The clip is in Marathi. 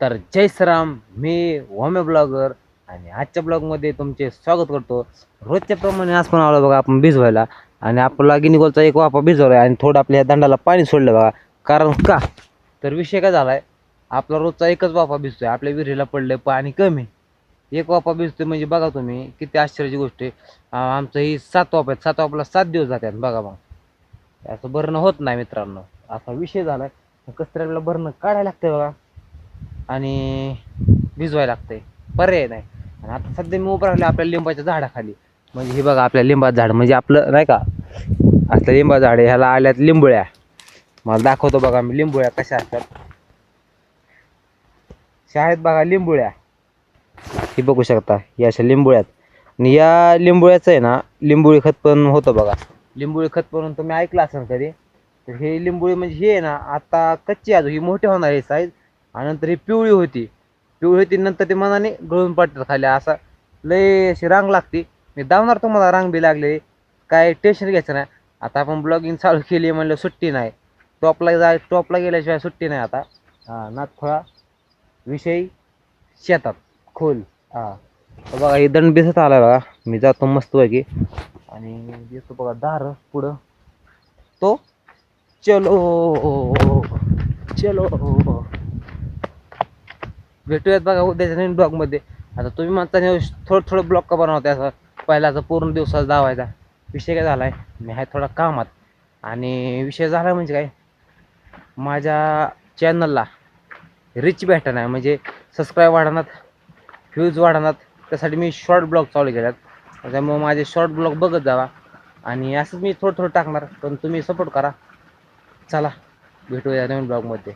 तर जय श्रीराम, मी होमे ब्लॉगर आणि आजच्या ब्लॉगमध्ये तुमचे स्वागत करतो. रोजच्या प्रमाणे आज पण आलो बघा आपण भिजवायला. आणि आपला गिनीगोलचा एक वाफा भिजवला आणि थोडं आपल्या दंडाला पाणी सोडलं बघा. कारण का तर विषय काय झालाय, आपला रोजचा एकच वाफा भिजतोय. आपल्या विहिरीला पडलंय पाणी कमी, एक वाफा भिजतोय. म्हणजे बघा तुम्ही किती आश्चर्याची गोष्ट आहे. आमचं ही 7 वाफा आहेत, 7 वाफाला 7 दिवस जातात बघा. मग असं भरणं होत नाही मित्रांनो, असा विषय झालाय. कसं तरी आपल्याला भरणं काढायला लागतंय बघा आणि भिजवायला लागतंय, पर्याय नाही. आणि आता सध्या मी उभं राहिले आपल्या लिंबाच्या झाडाखाली. म्हणजे हे बघा आपल्या लिंबाचं झाड, म्हणजे आपलं नाही का असलं लिंबाचं झाड आहे. ह्याला आल्यात लिंबोळ्या. मला दाखवतो बघा मी लिंबोळ्या कशा असतात. शाळेत बघा लिंबोळ्या, हे बघू शकता या अशा लिंबोळ्यात. आणि या लिंबोळ्याचं आहे ना, लिंबोळी खत पण होतं बघा. लिंबोळी खत म्हणून तुम्ही ऐकलं असेल कधी. तर हे लिंबोळी म्हणजे हे आहे ना, आता कच्ची अजून ही मोठी होणार आहे साईज. आणि नंतर ही पिवळी होती, पिवळी होती नंतर ते मनाने गळून पडतात खाली. असा लय अशी रांग लागते. मी दावणार तुम्हाला, रांग बी लागले, काय टेन्शन घ्यायचं नाही. आता आपण ब्लॉगिंग चालू केली म्हणलं सुट्टी नाही. टॉपला गेल्याशिवाय सुट्टी नाही आता. नाथखोळा विषय शेतात खोल. तर बघा हे दंड दिसत आला बघा. मी जातो मस्त पैकी आणि दिसतो बघा दार पुढं. तो चलो चलो, भेटूयात बघा उद्याच्या नवीन ब्लॉगमध्ये. आता तुम्ही म्हणता थोडं थोडं ब्लॉग का बनवते असं, पहिल्याचा पूर्ण दिवसाचा दावायचा. विषय काय झालाय, मी आहे थोडा कामात. आणि विषय झाला म्हणजे काय, माझ्या चॅनलला रिच भेटणार नाही, म्हणजे सबस्क्राईब वाढणार, व्ह्यूज वाढणार. त्यासाठी मी शॉर्ट ब्लॉग चालू केल्यात. त्यामुळे माझे शॉर्ट ब्लॉग बघत जावा. आणि असंच मी थोडं थोडं टाकणार, पण तुम्ही सपोर्ट करा. चला भेटूया नवीन ब्लॉगमध्ये.